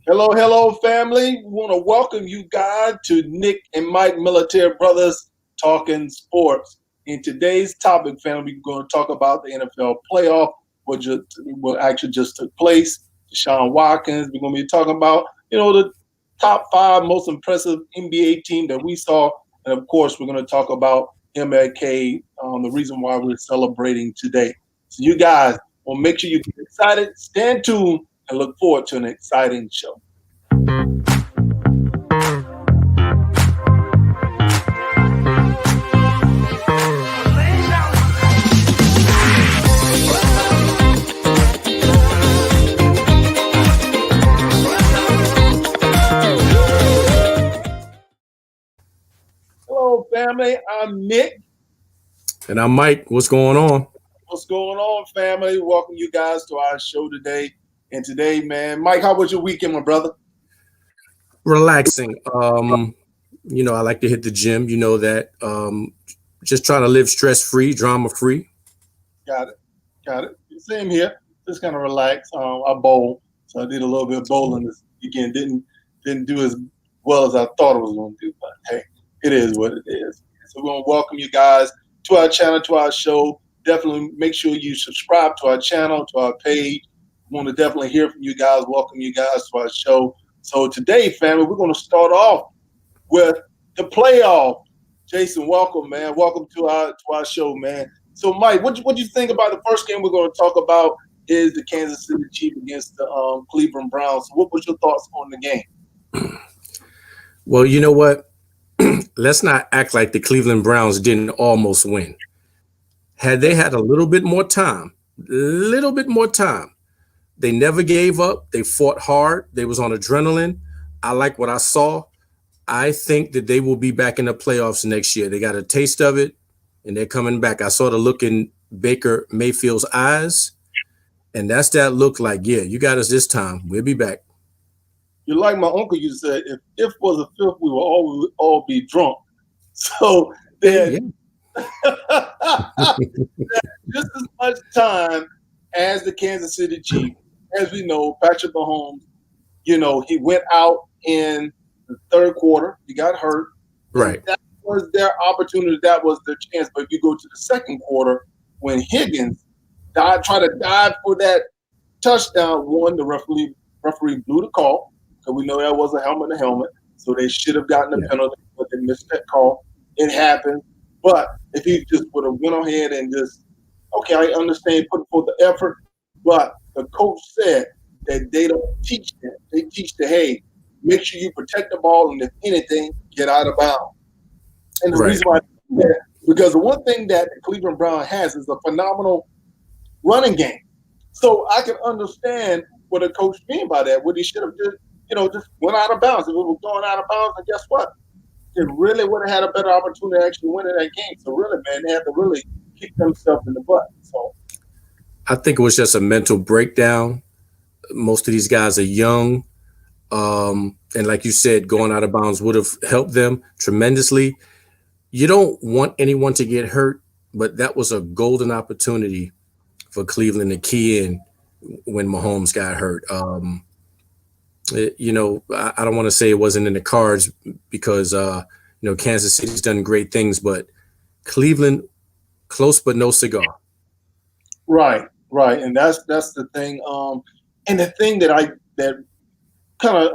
Hello, hello, family. We want to welcome you guys to Nick and Mike Military Brothers Talking Sports. In today's topic, family, we're going to talk about the NFL playoff, what actually just took place. Deshaun Watkins. We're going to be talking about, the top five most impressive NBA team that we saw. And of course, we're going to talk about MLK, the reason why we're celebrating today. So you guys will make sure you get excited, stand tuned, and look forward to an exciting show. Hello, family. I'm Nick. And I'm Mike. What's going on? What's going on, family? Welcome you guys to our show today. And today, man, Mike, how was your weekend, my brother? Relaxing. I like to hit the gym. You know that. Just trying to live stress free, drama free. Got it. Got it. Same here. Just kind of relax. I bowl, so I did a little bit of bowling this weekend. Didn't do as well as I thought I was going to do, but hey, it is what it is. So we want to welcome you guys to our channel, to our show. Definitely make sure you subscribe to our channel, to our page. We want to definitely hear from you guys. Welcome you guys to our show. So today, family, we're going to start off with the playoff. Jason, welcome, man. Welcome to our show, man. So, Mike, what you think about the first game we're going to talk about is the Kansas City Chiefs against the Cleveland Browns. So what was your thoughts on the game? Well, you know what? Let's not act like the Cleveland Browns didn't almost win. Had they had a little bit more time, they never gave up. They fought hard. They was on adrenaline. I like what I saw. I think that they will be back in the playoffs next year. They got a taste of it, and they're coming back. I saw the look in Baker Mayfield's eyes, and that's that look like, yeah, you got us this time. We'll be back. You like my uncle used to say, if was a fifth, we would all be drunk. So they had just as much time as the Kansas City Chiefs. As we know, Patrick Mahomes, he went out in the third quarter. He got hurt. Right. That was their opportunity. That was their chance. But if you go to the second quarter, when Higgins tried to dive for that touchdown, the referee blew the call. So we know that was a helmet to helmet. So they should have gotten a penalty, but they missed that call. It happened. But if he just would have went ahead and just, okay, I understand putting forth the effort, but the coach said that they don't teach them. They teach the, hey, make sure you protect the ball, and if anything, get out of bounds. And the reason why I do that, because the one thing that the Cleveland Browns has is a phenomenal running game. So I can understand what a coach mean by that. What he should have just went out of bounds. If it was going out of bounds, and guess what? They really would have had a better opportunity to actually win in that game. So really, man, they had to really kick themselves in the butt. So I think it was just a mental breakdown. Most of these guys are young. And like you said, going out of bounds would have helped them tremendously. You don't want anyone to get hurt, but that was a golden opportunity for Cleveland to key in when Mahomes got hurt. I don't want to say it wasn't in the cards because, Kansas City's done great things, but Cleveland, close but no cigar. Right. And that's the thing. And the thing that I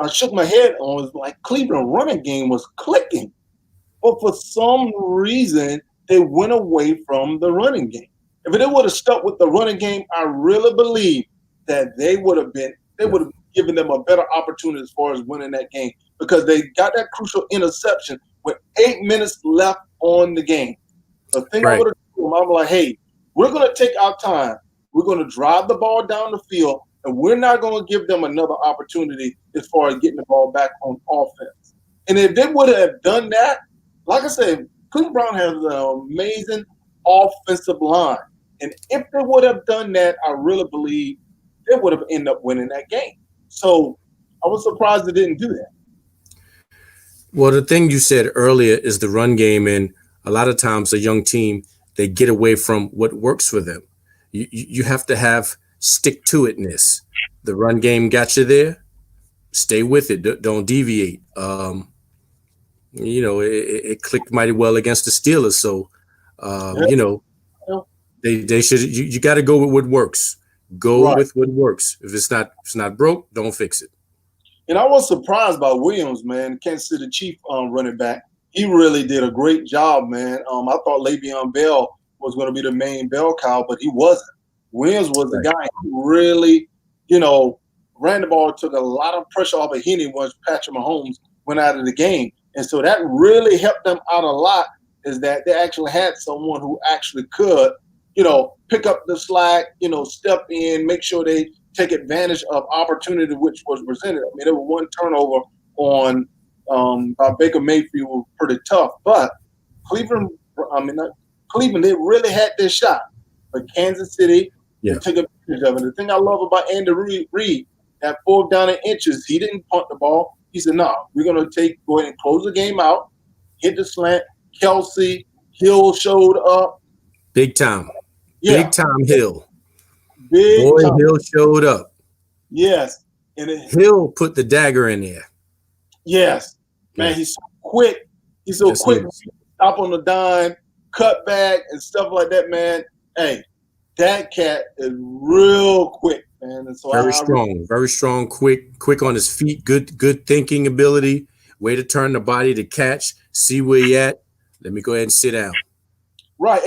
shook my head on was like Cleveland running game was clicking. But for some reason, they went away from the running game. If they would have stuck with the running game, I really believe that they would have given them a better opportunity as far as winning that game, because they got that crucial interception with 8 minutes left on the game. The thing I would have told them, I'm like, hey, we're going to take our time. We're going to drive the ball down the field, and we're not going to give them another opportunity as far as getting the ball back on offense. And if they would have done that, like I said, Cleveland Brown has an amazing offensive line. And if they would have done that, I really believe they would have ended up winning that game. So I was surprised they didn't do that. Well, the thing you said earlier is the run game, and a lot of times a young team, they get away from what works for them. You have to have stick-to-itness. The run game got you there. Stay with it. Don't deviate. It clicked mighty well against the Steelers. So, Yeah, yeah, they should. You got to go with what works. Go right. with what works. If it's not broke, don't fix it. And I was surprised by Williams, man, Kansas City Chief running back. He really did a great job, man. I thought Le'Veon Bell was going to be the main bell cow, but he wasn't. Williams was the Right. guy who really, you know, ran the ball, took a lot of pressure off of Henry once Patrick Mahomes went out of the game. And so that really helped them out a lot, is that they actually had someone who actually could, pick up the slack, step in, make sure they take advantage of opportunity which was presented. I mean, there was one turnover on by Baker Mayfield was pretty tough, but Cleveland, not Cleveland, they really had their shot. But Kansas City, they Yeah. took advantage of it. The thing I love about Andy Reid, that 4th down and inches, he didn't punt the ball. He said, "No, we're going to go ahead and close the game out, hit the slant." Kelsey, Hill showed up. Big time. Yeah, Big time Hill. big Boy, time. Hill showed up. Yes, and Hill put the dagger in there. yes, man, Yeah. he's so quick. He's so Yes, he quick. is. Stop on the dime, cut back, and stuff like that, man. Hey, that cat is real quick, man. And so Very strong, quick on his feet, good thinking ability, way to turn the body to catch, see where he at. Let me go ahead and sit down. right.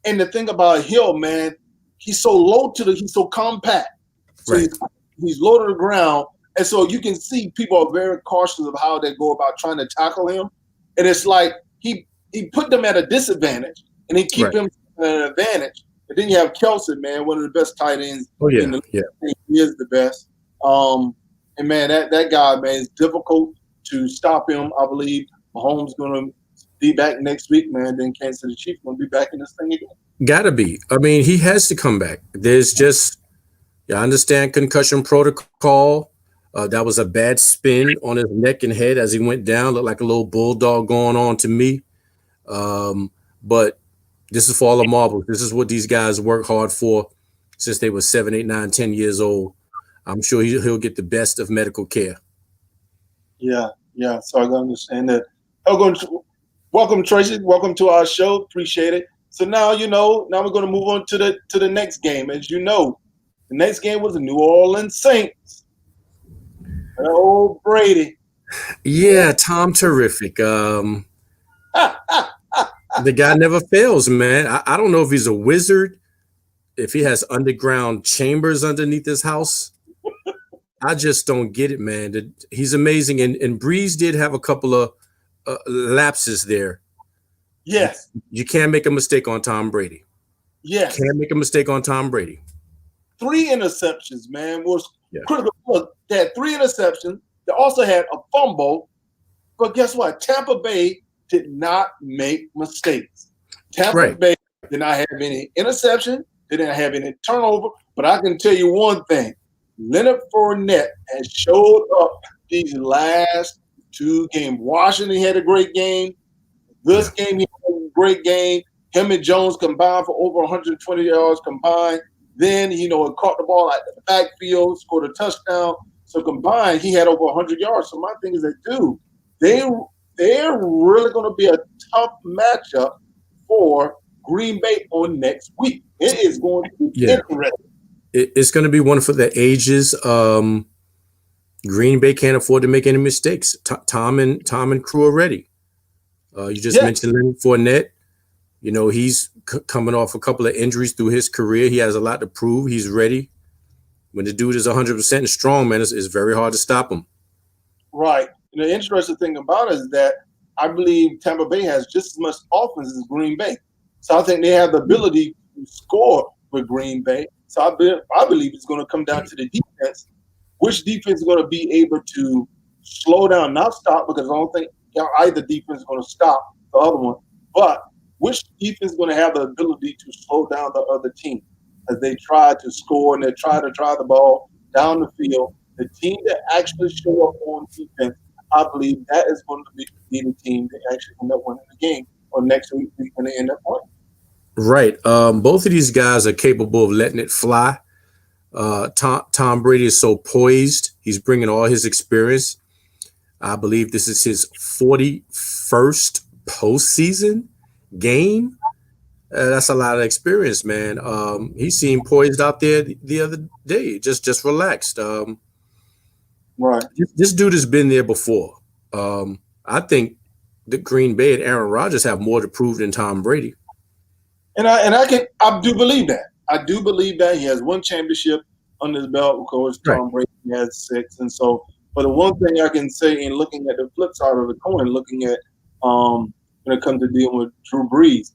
And the thing about Hill, man, he's so he's so compact. So Right. he's low to the ground. And so you can see people are very cautious of how they go about trying to tackle him. And it's like he put them at a disadvantage and he keep Right. him at an advantage. And then you have Kelsey, man, one of the best tight ends Oh in yeah, the yeah. league. He is the best. And man, that guy, man, it's difficult to stop him. I believe Mahomes gonna be back next week, man. Then Kansas City Chiefs gonna be back in this thing again. Gotta be. I mean, he has to come back. There's just, I understand concussion protocol. That was a bad spin on his neck and head as he went down. Looked like a little bulldog going on to me. But this is for all the marbles. This is what these guys work hard for since they were 7, 8, 9, 10 years old. I'm sure he'll get the best of medical care. Yeah. So I understand that. Welcome, Tracy. Welcome to our show. Appreciate it. So now now we're going to move on to the next game. As you know, the next game was the New Orleans Saints. Oh, Brady. Yeah, Tom terrific. The guy never fails, man. I don't know if he's a wizard, if he has underground chambers underneath his house. I just don't get it, man. He's amazing. And Breeze did have a couple of lapses there. Yes. You can't make a mistake on Tom Brady. Yes. Can't make a mistake on Tom Brady. 3 interceptions, man, was Yeah. critical. Look, they had 3 interceptions. They also had a fumble. But guess what? Tampa Bay did not make mistakes. Tampa Right. Bay did not have any interception. They didn't have any turnover. But I can tell you one thing. Leonard Fournette has showed up these last 2 games. Washington had a great game. This game, he had a great game. Him and Jones combined for over 120 yards combined. Then, it caught the ball out the backfield, scored a touchdown. So combined, he had over 100 yards. So my thing is that, dude, they're really going to be a tough matchup for Green Bay on next week. It is going to be interesting. It's going to be one for the ages. Green Bay can't afford to make any mistakes. Tom and crew are ready. You just mentioned Leonard Fournette. He's coming off a couple of injuries through his career. He has a lot to prove. He's ready. When the dude is 100% and strong, man, it's very hard to stop him. Right. And the interesting thing about it is that I believe Tampa Bay has just as much offense as Green Bay. So I think they have the ability to score with Green Bay. So I believe it's going to come down to the defense. Which defense is going to be able to slow down, not stop, because I don't think either defense is going to stop the other one. But which defense is going to have the ability to slow down the other team as they try to score and they try to drive the ball down the field? The team that actually show up on defense, I believe that is going to be the team that actually end up winning the game or next week when they end up winning. Right. Both of these guys are capable of letting it fly. Tom Brady is so poised He's bringing all his experience. I believe this is his 41st postseason game. That's a lot of experience, man. He seemed poised out there the other day, just relaxed. Right. This dude has been there before. I think the Green Bay and Aaron Rodgers have more to prove than Tom Brady. And I do believe that. I do believe that he has one championship under his belt. Of course, Tom Brady has 6, and so. But the one thing I can say in looking at the flip side of the coin, looking at when it comes to dealing with Drew Brees,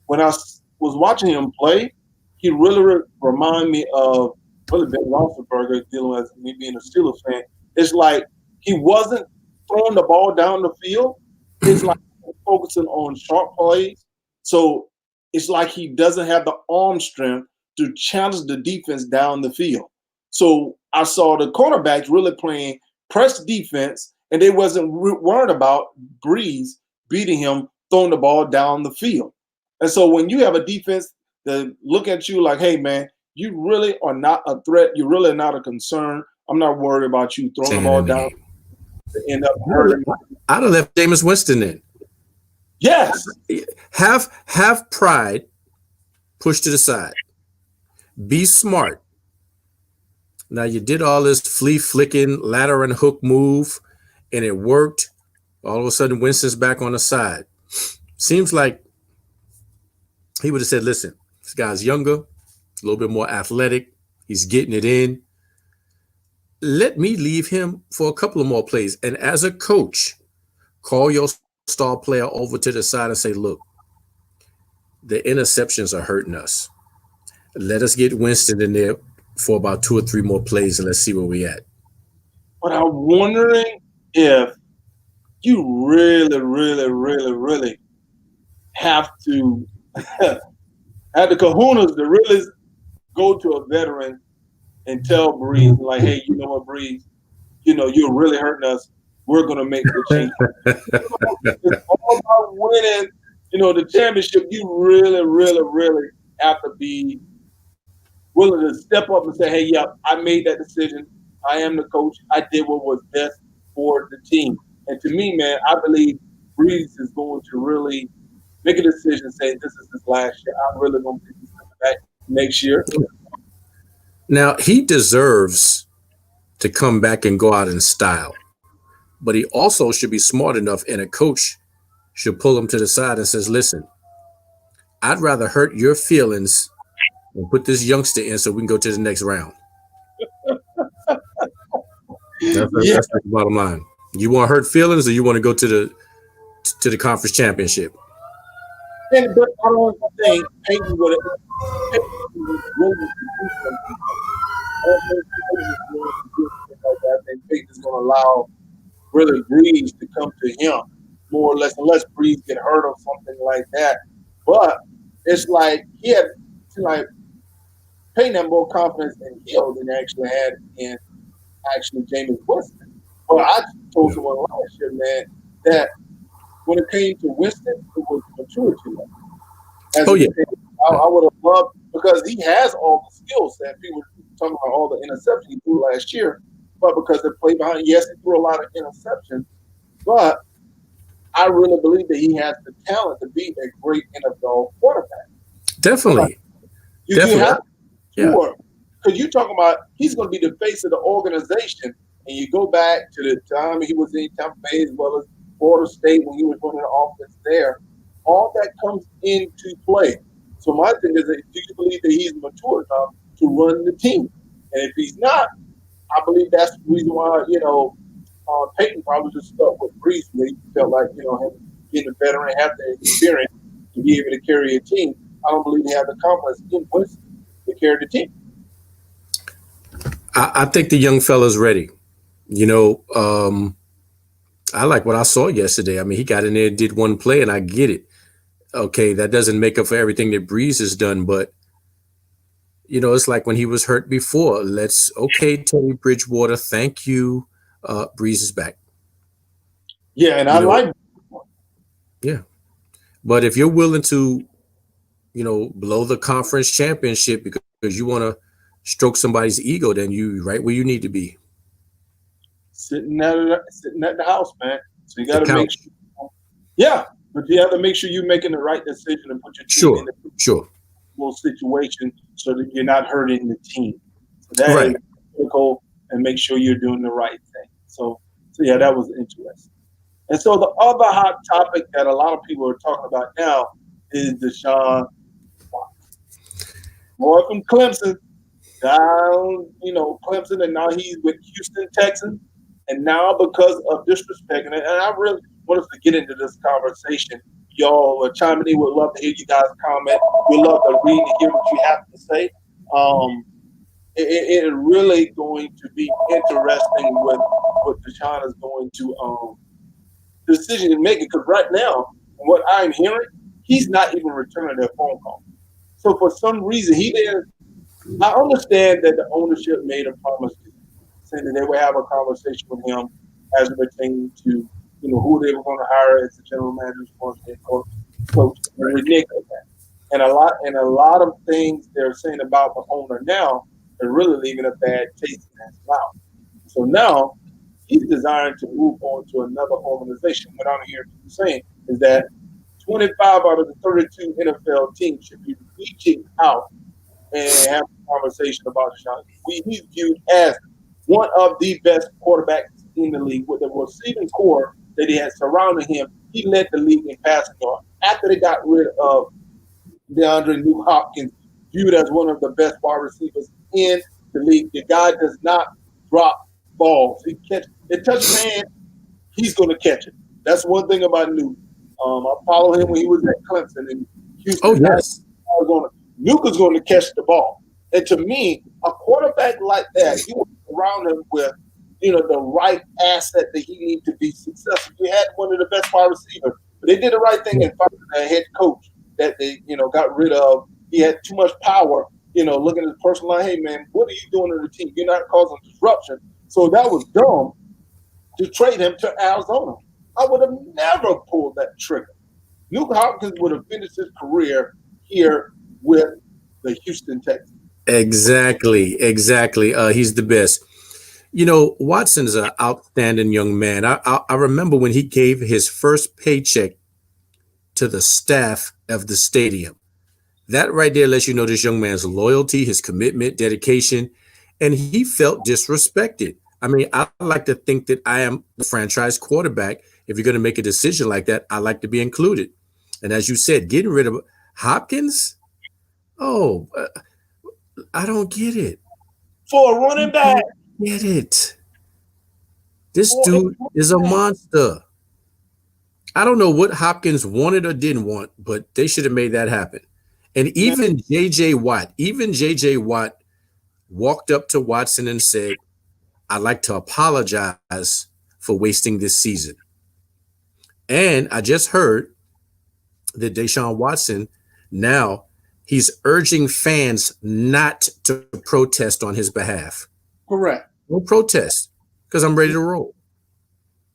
when I was watching him play, he really reminded me of Ben Roethlisberger, dealing with me being a Steelers fan. It's like he wasn't throwing the ball down the field. It's like focusing on sharp plays. So it's like he doesn't have the arm strength to challenge the defense down the field. So I saw the cornerbacks really playing press defense, and they wasn't worried about Brees beating him, throwing the ball down the field. And so when you have a defense that look at you like, hey, man, you really are not a threat. You're really not a concern. I'm not worried about you throwing the ball down to end up hurting. I'd have left Jameis Winston in. Yes. Have pride pushed to the side. Be smart. Now, you did all this flea flicking, ladder and hook move, and it worked. All of a sudden, Winston's back on the side. Seems like he would have said, listen, this guy's younger, a little bit more athletic. He's getting it in. Let me leave him for a couple of more plays. And as a coach, call your star player over to the side and say, look, the interceptions are hurting us. Let us get Winston in there for about 2 or 3 more plays, and let's see where we at. But I'm wondering if you really, really, really, really have to have the kahunas to really go to a veteran and tell Brees, like, hey, you know what, Brees, you're really hurting us. We're going to make the change. It's all about winning, the championship. You really, really, really have to be willing to step up and say, hey, yeah, I made that decision. I am the coach. I did what was best for the team. And to me, man, I believe Brees is going to really make a decision saying this is his last year. I'm really going to take this back next year. Now, he deserves to come back and go out in style. But he also should be smart enough, and a coach should pull him to the side and says, listen, I'd rather hurt your feelings and put this youngster in so we can go to the next round. That's the bottom line. You want to hurt feelings, or you want to go to the conference championship? But I don't think Peyton would have really do something. I think Peyton's going to allow really Brees to come to him more or less, unless Brees get hurt or something like that. But it's like Peyton had more confidence in Hill than he actually had in Jameis Winston. But I told someone last year, man, that when it came to Winston, it was maturity level. I would have loved, because he has all the skill set. People were talking about all the interceptions he threw last year, but because they played behind, yes, he threw a lot of interceptions, but I really believe that he has the talent to be a great NFL quarterback. Definitely. You have to. Because you're talking about he's going to be the face of the organization, and you go back to the time he was in Tampa Bay as well as Florida State when he was running the offense there. All that comes into play. So my thing is, do you believe that he's mature enough to run the team? And if he's not, I believe that's the reason why, Peyton probably just stuck with Brees. He felt like, him being a veteran, have the experience to be able to carry a team. I don't believe he has the confidence in Winston to carry the team. I think the young fella's ready. I like what I saw yesterday. I mean, he got in there, did one play, and I get it. Okay, that doesn't make up for everything that Brees has done, but it's like when he was hurt before. Teddy Bridgewater, thank you. Brees is back. Yeah, and I like. Yeah, but if you're willing to, blow the conference championship because you want to stroke somebody's ego, then you're right where you need to be. sitting at the house, man. So you The got to make couch. sure, yeah, but you have to make sure you're making the right decision and put your team in Sure, the sure. situation so that you're not hurting the team. So that is Right. critical, and make sure you're doing the right thing. So yeah, that was interesting. And so the other hot topic that a lot of people are talking about now is Deshaun Watson. More from Clemson down, Clemson, and now he's with Houston Texans. And now because of disrespect, and I really want us to get into this conversation. Y'all are chiming in. We'd love to hear you guys comment. We'd love to read and hear what you have to say. Um, it is really going to be interesting with what Deshaun is going to decision to make it, because right now, from what I'm hearing, he's not even returning their phone call. So for some reason, he didn't. I understand that the ownership made a promise to him, saying that they would have a conversation with him as it pertained to who they were going to hire as the general manager, or head coach, and Right. renege on that. And a lot of things they're saying about the owner now are really leaving a bad taste in his mouth. So now he's desiring to move on to another organization. What I'm hearing people saying is that 25 out of the 32 NFL teams should be reaching out and have a conversation about Deshaun. He's viewed as one of the best quarterbacks in the league with the receiving core that he had surrounding him. He led the league in passing yards. After they got rid of DeAndre New Hopkins, viewed as one of the best wide receivers in the league. The guy does not drop balls. It touches his hand, he's going to catch it. That's one thing about Nuke. I followed him when he was at Clemson in Oh Houston. yes. Nuke is going to catch the ball. And to me, a quarterback like that, you want to surround him with, the right asset that he needs to be successful. You had one of the best wide receivers, but they did the right thing and fired their head coach that they, got rid of. He had too much power. Looking at his personal life, hey man, what are you doing to the team? You're not causing disruption. So that was dumb to trade him to Arizona. I would have never pulled that trigger. Nuke Hopkins would have finished his career here with the Houston Texans. Exactly. Exactly. He's the best. Watson is an outstanding young man. I remember when he gave his first paycheck to the staff of the stadium. That right there lets you know this young man's loyalty, his commitment, dedication, and he felt disrespected. I mean, I like to think that I am the franchise quarterback. If you're going to make a decision like that, I like to be included. And as you said, getting rid of Hopkins, oh, I don't get it. For a running back, Get it. This for a dude is a running back. monster. I don't know what Hopkins wanted or didn't want, but they should have made that happen. And Man, even JJ Watt walked up to Watson and said, I'd like to apologize for wasting this season. And I just heard that Deshaun Watson now he's urging fans not to protest on his behalf. correct. No protest because I'm ready to roll.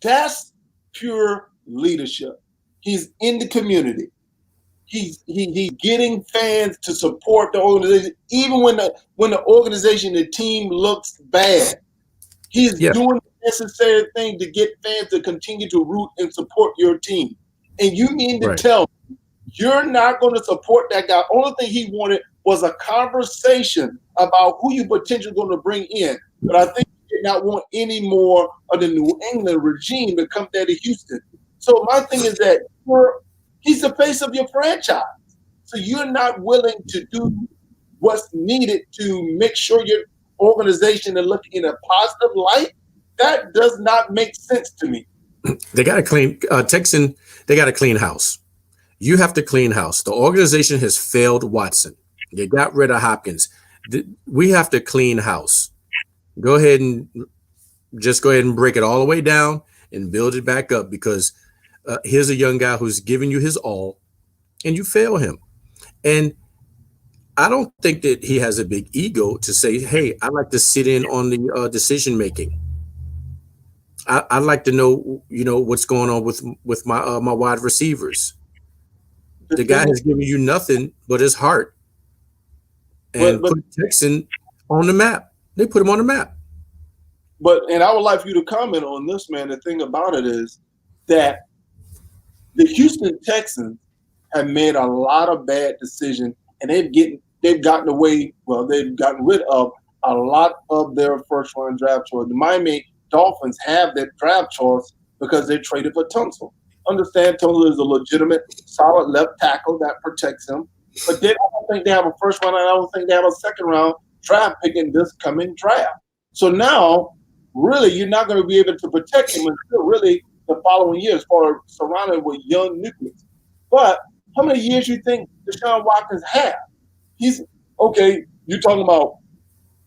That's pure leadership. He's in the community. He's getting fans to support the organization, even when the organization, the team looks bad. He's Yeah, doing the necessary thing to get fans to continue to root and support your team. And you mean to right. tell me you're not going to support that guy? Only thing he wanted was a conversation about who you potentially going to bring in. But I think he did not want any more of the New England regime to come there to Houston. So my thing is that he's the face of your franchise. So you're not willing to do what's needed to make sure your organization is looking in a positive light. That does not make sense to me. They got to clean Texan. They got to clean house. You have to clean house. The organization has failed Watson. They got rid of Hopkins. We have to clean house. Go ahead and break it all the way down and build it back up because here's a young guy who's giving you his all and you fail him. And I don't think that he has a big ego to say, hey, I like to sit in on the decision making. I'd like to know, what's going on with my wide receivers. The The guy thing, has given you nothing but his heart but and put Texan on the map. They put him on the map. and I would like for you to comment on this, man. The thing about it is that the Houston Texans have made a lot of bad decisions, and they've gotten away. Well, they've gotten rid of a lot of their first round draft choice. The Miami Dolphins have that draft choice because they traded for Tunsil. Understand, Tunsil is a legitimate, solid left tackle that protects him, but they don't think they have a first round, and I don't think they have a second round draft pick in this coming draft. So now, really, you're not going to be able to protect him until really the following years for surrounded with young nucleus. But how many years you think Deshaun Watkins have? He's okay. You're talking about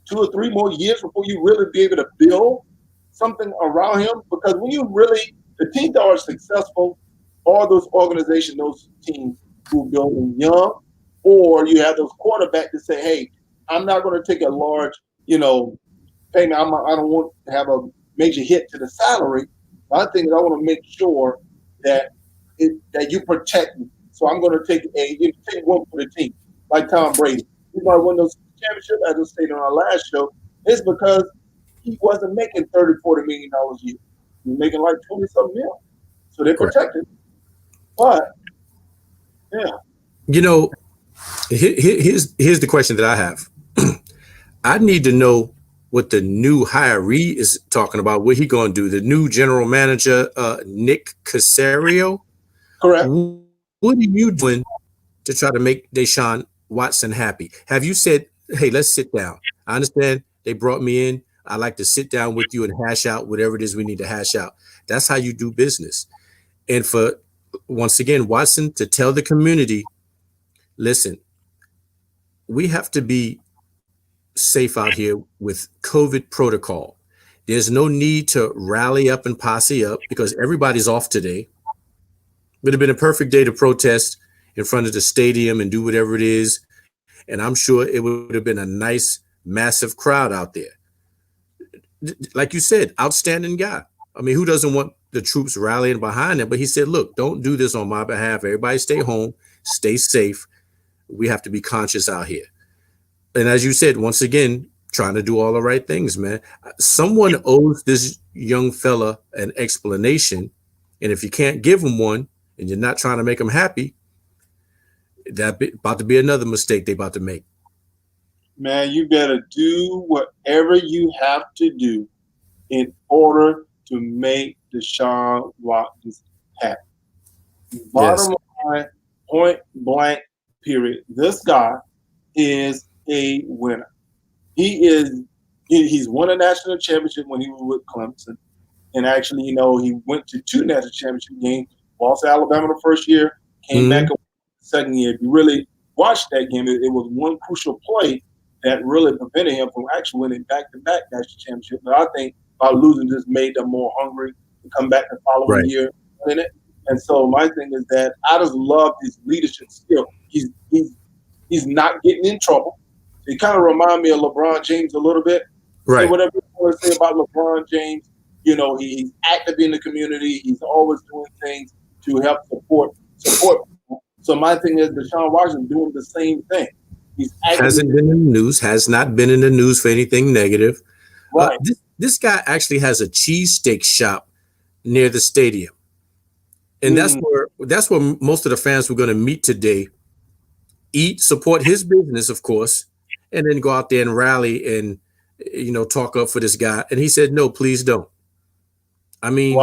2 or 3 more years before you really be able to build something around him. Because when you really the teams that are successful are those organizations, those teams who build them young, or you have those quarterbacks that say, "Hey, I'm not going to take a large, payment. I don't want to have a major hit to the salary. My thing is I want to make sure that that you protect me. So I'm going to take take one for the team, like Tom Brady. He's going to win those championships, as I stated on our last show. It's because he wasn't making $30, $40 million a year. He was making like 20-something million. So they Correct. protected him. But yeah, Here's the question that I have. I need to know what the new hiree is talking about. What he going to do? The new general manager, Nick Casario. correct. What are you doing to try to make Deshaun Watson happy? Have you said, "Hey, let's sit down"? I understand they brought me in. I like to sit down with you and hash out whatever it is we need to hash out. That's how you do business. And for once again, Watson to tell the community, listen, we have to be safe out here with COVID protocol. There's no need to rally up and posse up because everybody's off today. It would have been a perfect day to protest in front of the stadium and do whatever it is. And I'm sure it would have been a nice, massive crowd out there. Like you said, outstanding guy. I mean, who doesn't want the troops rallying behind him? But he said, look, don't do this on my behalf. Everybody stay home, stay safe. We have to be conscious out here. And as you said, once again, trying to do all the right things, man. Someone owes this young fella an explanation. And if you can't give him one and you're not trying to make him happy, that about to be another mistake they about to make. Man, you better do whatever you have to do in order to make Deshaun Watkins happy. Yes. Bottom line, point blank, period. This guy is a winner. He's won a national championship when he was with Clemson. And actually, he went to 2 national championship games, lost to Alabama the first year, came back the second year. If you really watched that game, it was one crucial play that really prevented him from actually winning back-to-back national championships. But I think by losing just made them more hungry to come back the following year in it. And so my thing is that I just love his leadership skill. He's not getting in trouble. He kind of remind me of LeBron James a little bit. Right. So whatever you want to say about LeBron James, he's active in the community. He's always doing things to help support people. So my thing is Deshaun Watson doing the same thing. He's hasn't been in the news, has not been in the news for anything negative. Right. This guy actually has a cheesesteak shop near the stadium. And that's where most of the fans were going to meet today, eat, support his business, of course, and then go out there and rally and talk up for this guy. And he said, no, please don't. I mean,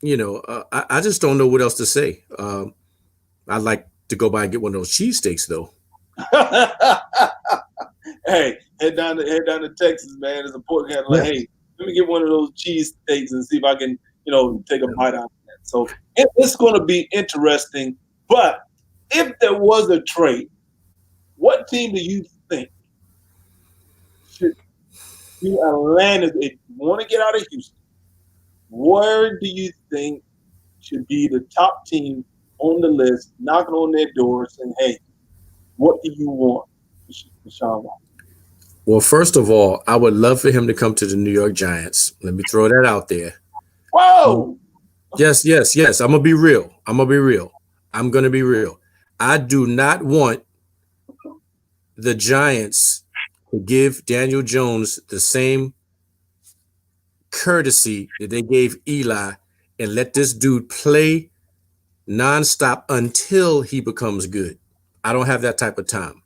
I just don't know what else to say. I'd like to go by and get one of those cheesesteaks, though. Hey, head down to Texas, man. It's important. Like, hey, let me get one of those cheesesteaks and see if I can, take a bite out of that. So it's going to be interesting. But if there was a trade, what team do you think should be Atlanta? If you want to get out of Houston, where do you think should be the top team on the list, knocking on their door, saying, "Hey, what do you want, Deshaun Watson?" Well, first of all, I would love for him to come to the New York Giants. Let me throw that out there. Whoa! Yes. I'm gonna be real. I'm gonna be real. I do not want the Giants to give Daniel Jones the same courtesy that they gave Eli and let this dude play nonstop until he becomes good. I don't have that type of time.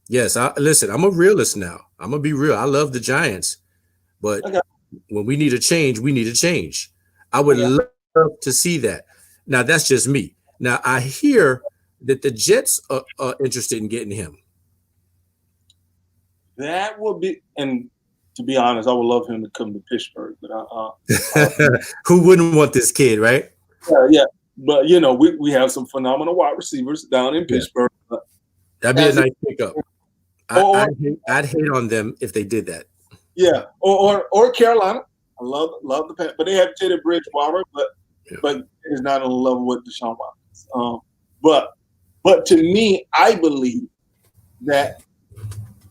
Yes, listen, I'm a realist now. I'm gonna be real. I love the Giants, but Okay. when we need a change, we need a change. I would Okay. love to see that. Now that's just me. Now I hear that the Jets are interested in getting him. That would be, and to be honest, I would love him to come to Pittsburgh. But uh, Who wouldn't want this kid, right? yeah. But we have some phenomenal wide receivers down in Yeah. Pittsburgh. That'd be a nice pickup. Or I'd hate on them if they did that. yeah, or Carolina. I love the Panthers, but they have Teddy Bridgewater, but it's not on the level with Deshaun Watson. But to me, I believe that,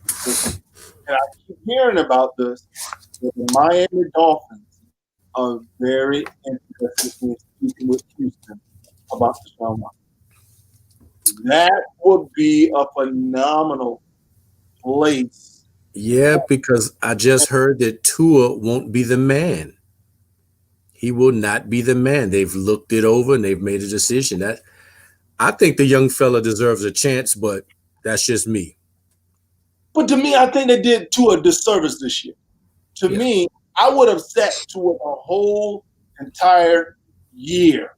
and I keep hearing about this, that the Miami Dolphins are very interested in speaking with Houston about Deshaun Watson. That would be a phenomenal place. Yeah, because I just heard that Tua won't be the man. He will not be the man. They've looked it over and they've made a decision. That I think the young fella deserves a chance, but that's just me. But to me, I think they did Tua a disservice this year. To me, I would have set Tua a whole entire year,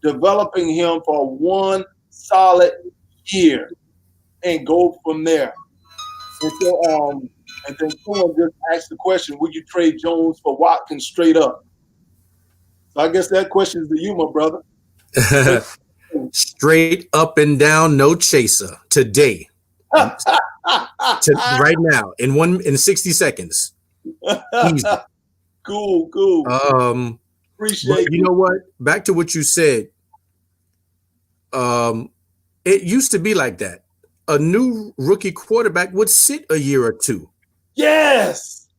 developing him for one solid year, and go from there. And then someone just asked the question, would you trade Jones for Watkins straight up? So I guess that question is to you, my brother. Straight up and down, no chaser today. Right now, in 60 seconds. Easy. Cool. Appreciate you know what? Back to what you said. It used to be like that. A new rookie quarterback would sit a year or two. Yes.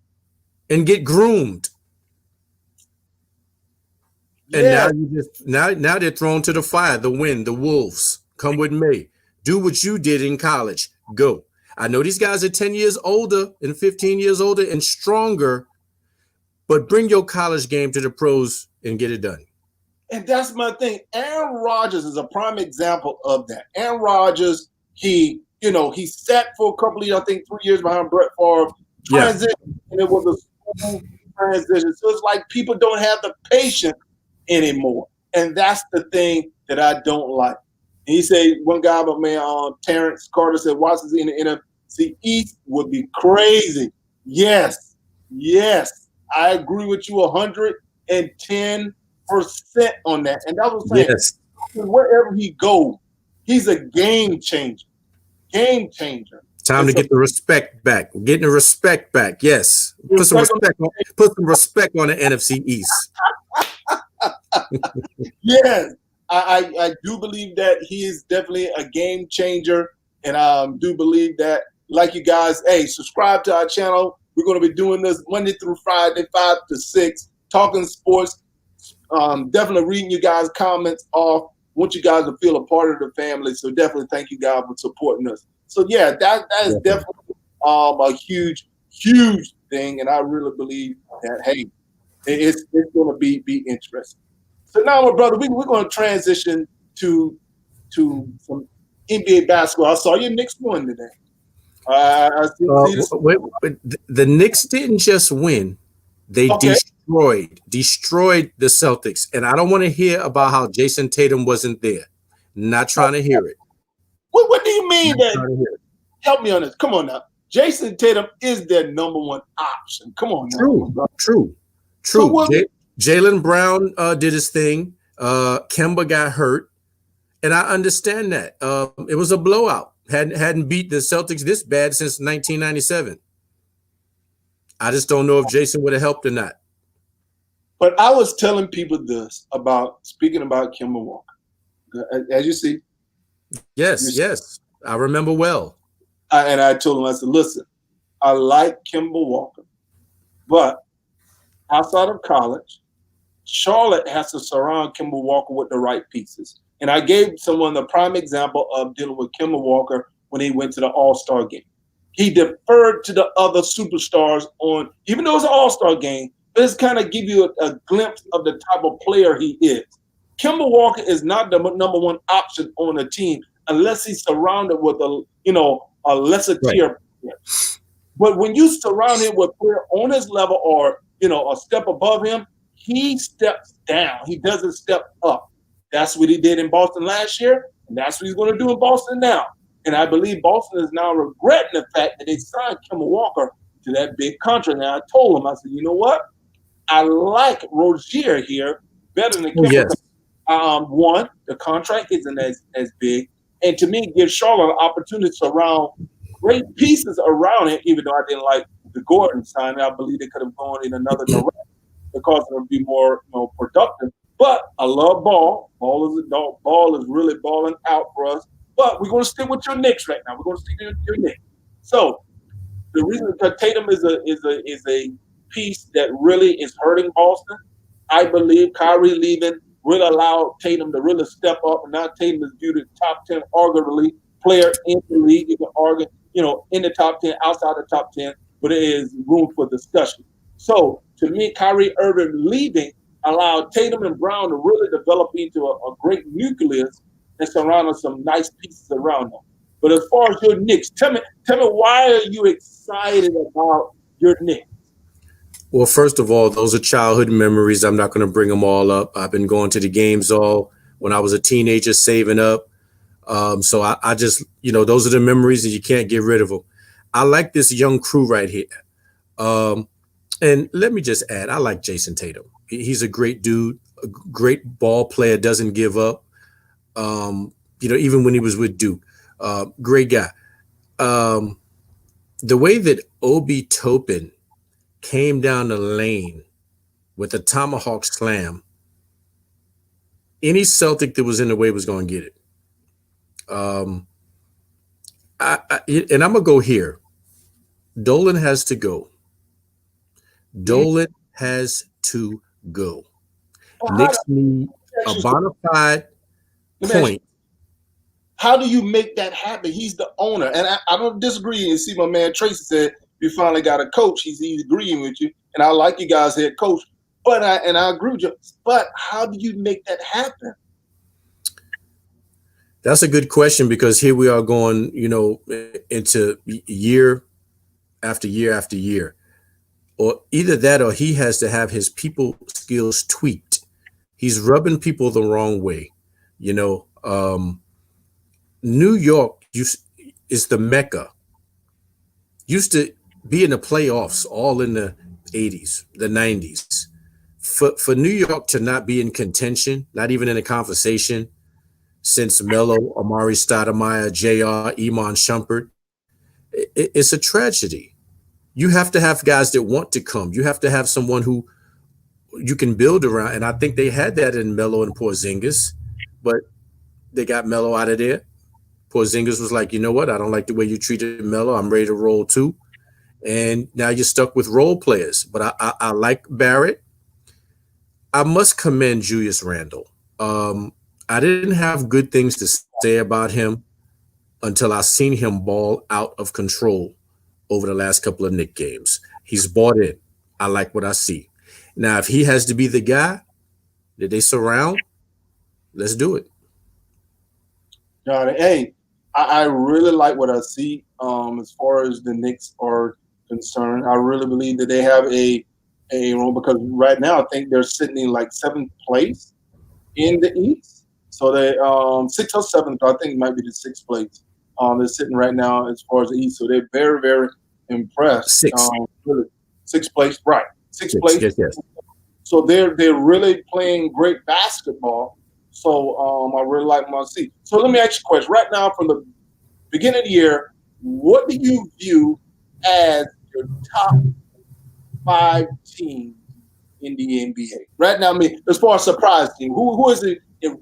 And get groomed. Yes. And now they're thrown to the fire, the wind, the wolves. Come with me. Do what you did in college. Go. I know these guys are 10 years older and 15 years older and stronger, but bring your college game to the pros and get it done. And that's my thing. Aaron Rodgers is a prime example of that. Aaron Rodgers, he sat for a couple of years, I think 3 years behind Brett Favre, transition, and it was a smooth transition. So it's like people don't have the patience anymore. And that's the thing that I don't like. And he said, one guy, but man, Terrence Carter said, Washington in the NFC East would be crazy. Yes. I agree with you 110% on that. And that was saying, wherever he goes, he's a game changer. Time to get the respect back. We're getting the respect back. Yes. Put some respect on the NFC East. Yes. I do believe that he is definitely a game changer. And I do believe that, like you guys, subscribe to our channel. We're going to be doing this Monday through Friday, 5 to 6, talking sports. Definitely reading you guys' comments off. Want you guys to feel a part of the family. So definitely thank you guys for supporting us. So yeah, that is definitely a huge thing. And I really believe that, it's going to be interesting. So now, my brother, we're going to transition to some NBA basketball. I saw your Knicks win today. The Knicks didn't just win; they destroyed the Celtics. And I don't want to hear about how Jason Tatum wasn't there. Not trying to hear it. What do you mean that? Help me on this. Come on now. Jason Tatum is their number one option. Come on now. True. So Jaylen Brown did his thing. Kemba got hurt. And I understand that. It was a blowout. Hadn't beat the Celtics this bad since 1997. I just don't know if Jason would have helped or not. But I was telling people this speaking about Kemba Walker. As you see. Yes. I remember well. And I told him, I said, listen, I like Kemba Walker, but outside of college, Charlotte has to surround Kemba Walker with the right pieces. And I gave someone the prime example of dealing with Kemba Walker when he went to the All-Star game. He deferred to the other superstars on, even though it's an all-star game, let's kind of give you a glimpse of the type of player he is. Kemba Walker is not the number one option on a team unless he's surrounded with a lesser Right. tier player. But when you surround him with a player on his level or a step above him, he steps down. He doesn't step up. That's what he did in Boston last year, and that's what he's going to do in Boston now. And I believe Boston is now regretting the fact that they signed Kemba Walker to that big contract. And I told him, I said, you know what? I like Rozier here better than Oh, Kemba. yes. One, the contract isn't as big. And to me, it gives Charlotte an opportunity to surround great pieces around it, even though I didn't like the Gordon signing. I believe they could have gone in another direction because it would be more productive. But I love Ball. Ball is a dog. Ball is really balling out for us. But we're going to stick with your Knicks right now. We're going to stick with your Knicks. So the reason that Tatum is a piece that really is hurting Boston, I believe Kyrie leaving will allow Tatum to really step up. And now Tatum is viewed as top 10 arguably player in the league. You can argue, in the top 10, outside the top 10, but there is room for discussion. So to me, Kyrie Irving leaving allowed Tatum and Brown to really develop into a great nucleus and surround some nice pieces around them. But as far as your Knicks, tell me why are you excited about your Knicks? Well, first of all, those are childhood memories. I'm not going to bring them all up. I've been going to the games all when I was a teenager, saving up. So I just, those are the memories, and you can't get rid of them. I like this young crew right here. And let me just add, I like Jason Tatum. He's a great dude, a great ball player, doesn't give up. Even when he was with Duke, great guy. The way that Obi Toppin came down the lane with a tomahawk slam, any Celtic that was in the way was going to get it. And I'm going to go here. Dolan has to go. Dolan has to go. Knicks need a bona fide point. How do you make that happen? He's the owner. And I don't disagree. You see my man Tracy said, you finally got a coach. He's agreeing with you. And I like you guys head coach. But I agree with you. But how do you make that happen? That's a good question, because here we are going, into year after year after year. Or either that, or he has to have his people skills tweaked. He's rubbing people the wrong way. New York is the Mecca. Used to be in the playoffs all in the 80s, the 90s. For New York to not be in contention, not even in a conversation, since Melo, Amari Stoudemire, JR, Iman Shumpert, it's a tragedy. You have to have guys that want to come. You have to have someone who you can build around. And I think they had that in Melo and Porzingis, but they got Melo out of there. Porzingis was like, you know what? I don't like the way you treated Melo. I'm ready to roll too. And now you're stuck with role players. But I like Barrett. I must commend Julius Randle. I didn't have good things to say about him until I seen him ball out of control over the last couple of Knicks games. He's bought in. I like what I see. Now, if he has to be the guy that they surround, let's do it. Got it. Hey, I really like what I see as far as the Knicks are concerned. I really believe that they have a role, because right now I think they're sitting in like 7th place in the East. So they 6th or 7th, I think it might be the 6th place. They're sitting right now as far as the East. So they're very, very impressed. 6th place, right? 6th place. Yes. So they're really playing great basketball. So I really like what I see. So let me ask you a question. Right now, from the beginning of the year, what do you view as your top 5 teams in the NBA? Right now, I mean, as far as surprise team, who is it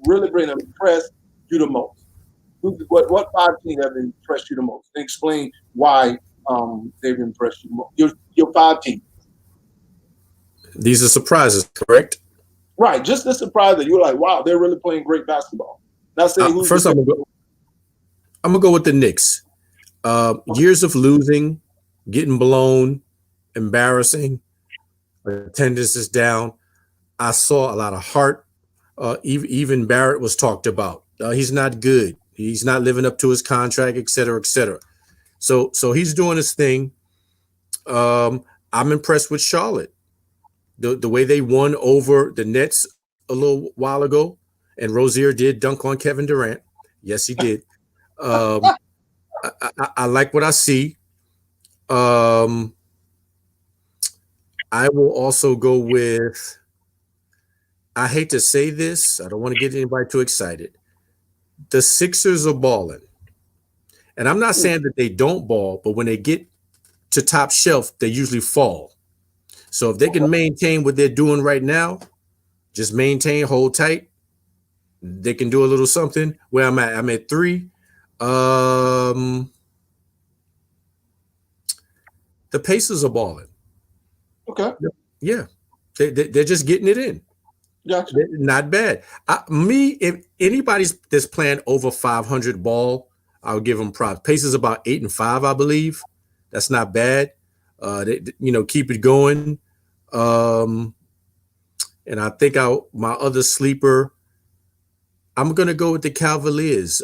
really been impressed you the most? What 5 teams have impressed you the most? And explain why they've impressed you the most. Your 5 teams. These are surprises, correct? Right, just the surprise that you're like, wow, they're really playing great basketball. Not saying first, I'm gonna go with the Knicks. Years of losing, getting blown, embarrassing, attendance is down. I saw a lot of heart. Even Barrett was talked about. He's not good. He's not living up to his contract, et cetera, et cetera. So he's doing his thing. I'm impressed with Charlotte. The way they won over the Nets a little while ago, and Rozier did dunk on Kevin Durant. Yes, he did. Um, I like what I see. Um, I will also go with. I hate to say this. I don't want to get anybody too excited. The Sixers are balling, and I'm not saying that they don't ball, but when they get to top shelf, they usually fall. So if they can maintain what they're doing right now, just maintain, hold tight. They can do a little something. Where I'm at three. Um, the Pacers are balling. Okay, Yeah, they're just getting it in. gotcha. Not bad. If anybody's that's playing over 500 ball, I'll give them props. Pacers about 8-5, I believe. That's not bad. Keep it going. Um, and I think my other sleeper, I'm gonna go with the Cavaliers.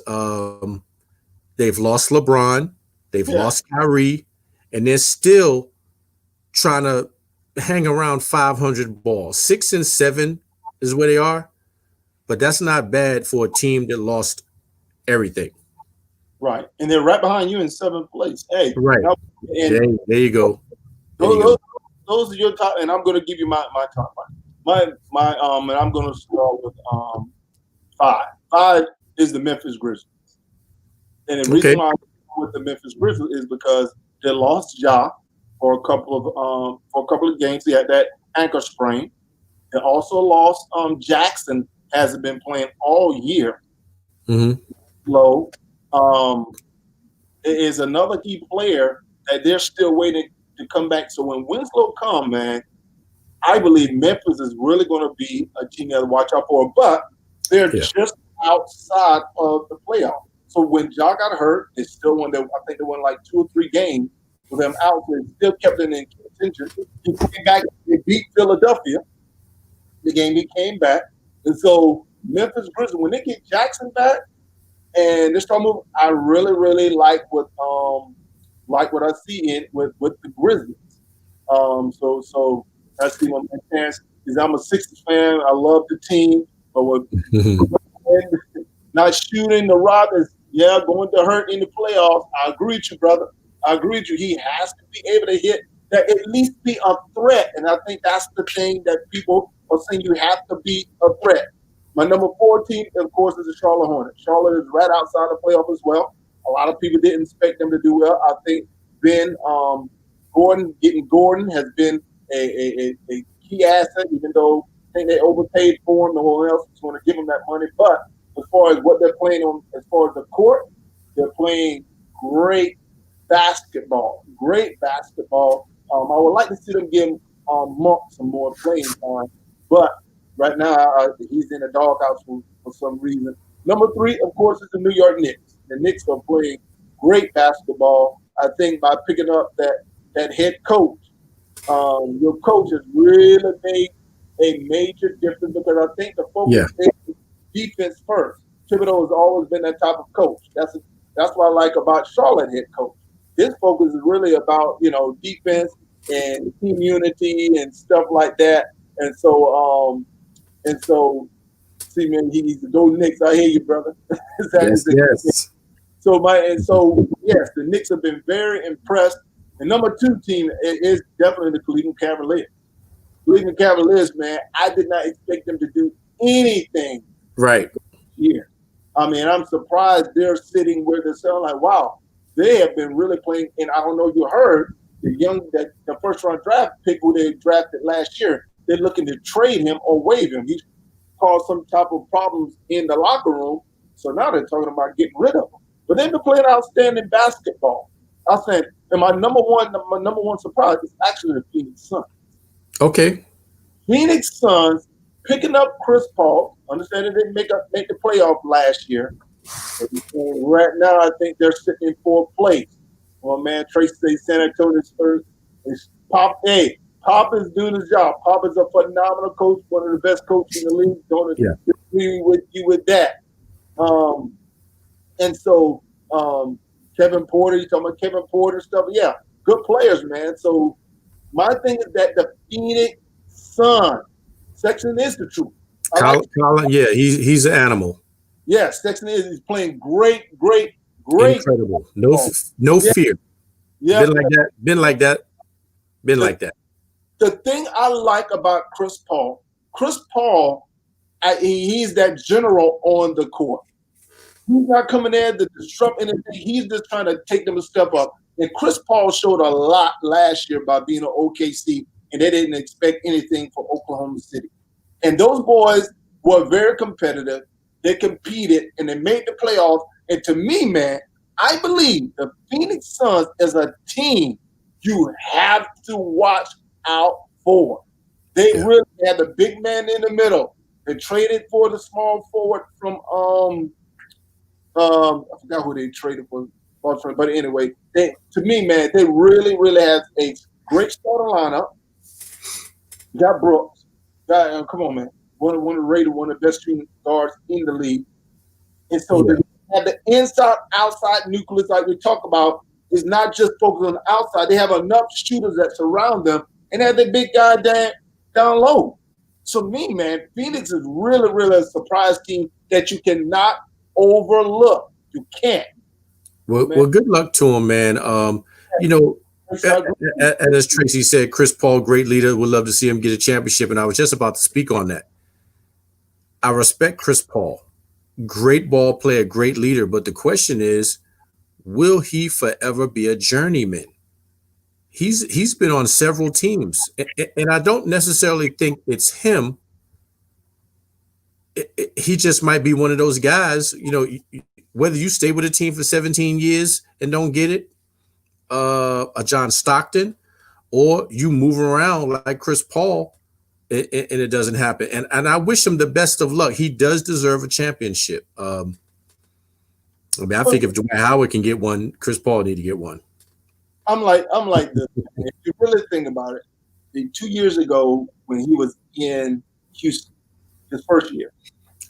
They've lost LeBron, they've Yeah, lost Kyrie, and they're still trying to hang around 500 ball. 6-7 is where they are, but that's not bad for a team that lost everything. right. And they're right behind you in seventh place. Hey, Right. now, and There you go. There you those, go. those are your top. And I'm going to give you my top five. And I'm going to start with five. Five is the Memphis Grizzlies, and the reason Okay. why I go with the Memphis Grizzlies is because they lost Ja for a couple of games. He had that ankle sprain. They also lost Jackson. Hasn't been playing all year. Hmm. Low. Um, is another key player that they're still waiting to come back. So when Winslow come, man, I believe Memphis is really going to be a team that to watch out for. But they're Yeah. just outside of the playoff. So when Ja got hurt, they still won. I think they won like 2 or 3 games with them out. So they still kept it in contention. He came back. They beat Philadelphia. The game he came back, and so Memphis Grizzlies when they get Jackson back and they start moving, I really really like what I see in with the Grizzlies. So I see my chance is I'm a Sixers fan. I love the team, but with not shooting the Rockets, yeah, going to hurt in the playoffs. I agree with you, brother. I agree with you. He has to be able to hit that, at least be a threat. And I think that's the thing that people are saying you have to be a threat. My number 14, of course, is the Charlotte Hornets. Charlotte is right outside the playoff as well. A lot of people didn't expect them to do well. I think Ben getting Gordon has been a key asset, even though I think they overpaid for him. No one else is going to give him that money. But as far as what they're playing on, as far as the court, they're playing great basketball. Great basketball. I would like to see them give Monk some more playing time, but right now he's in the doghouse for some reason. Number 3, of course, is the New York Knicks. The Knicks are playing great basketball. I think by picking up that head coach, your coach has really made a major difference because I think the focus Yeah. is defense first. Thibodeau has always been that type of coach. That's what I like about Charlotte head coach. His focus is really about defense and team unity and stuff like that. And so see, man, he needs to go Knicks. I hear you, brother. That is Yes. the Yes. so yes, the Knicks have been very impressed. The number 2 team is definitely the Cleveland Cavaliers. Cleveland Cavaliers, man, I did not expect them to do anything Right. here. I mean, I'm surprised they're sitting where they're selling. Like, wow, they have been really playing. And I don't know if you heard the first round draft pick who they drafted last year. They're looking to trade him or waive him. He's caused some type of problems in the locker room. So now they're talking about getting rid of him. But they've been playing outstanding basketball. I'm saying, and my number one surprise is actually the Phoenix Suns. Okay. Phoenix Suns picking up Chris Paul. Understand they didn't make the playoff last year. But right now, I think they're sitting in 4th place. Well, man, Tracy say San Antonio Spurs is Pop. Hey, Pop is doing his job. Pop is a phenomenal coach, one of the best coaches in the league. Don't Yeah. agree with you with that. Um, and so Kevin Porter, you talking about Kevin Porter stuff? Yeah, good players, man. So my thing is that the Phoenix Sun, Sexton is the truth. I like, Colin, yeah, he's an animal. yeah, Sexton is he's playing great, great, great Incredible. No ball. no Yeah, fear. yeah. Been like that. Been like that. Been The, like that. the thing I like about Chris Paul, he's that general on the court. He's not coming in to disrupt anything. He's just trying to take them a step up. And Chris Paul showed a lot last year by being an OKC, and they didn't expect anything from Oklahoma City. And those boys were very competitive. They competed, and they made the playoffs. And to me, man, I believe the Phoenix Suns as a team, you have to watch out for. They Yeah. really had the big man in the middle. They traded for the small forward from I forgot who they traded for, but anyway, to me, man, they really, really have a great starting lineup. Got Brooks, come on, man, one of rated one of the best shooting guards in the league, and so Yeah. they have the inside outside nucleus like we talk about is not just focused on the outside. They have enough shooters that surround them, and they have the big guy down low. So me, man, Phoenix is really, really a surprise team that you cannot overlook. You can't. Well, good luck to him, man. You know, and as Tracy said, Chris Paul, great leader. Would love to see him get a championship. And I was just about to speak on that. I respect Chris Paul, great ball player, great leader. But the question is, will he forever be a journeyman? He's been on several teams, and I don't necessarily think it's him. He just might be one of those guys. You know, whether you stay with a team for 17 years and don't get it, a John Stockton, or you move around like Chris Paul and it doesn't happen. And I wish him the best of luck. He does deserve a championship. I mean, I think if Dwight Howard can get one, Chris Paul need to get one. I'm like this. If you really think about it, 2 years ago when he was in Houston, his first year,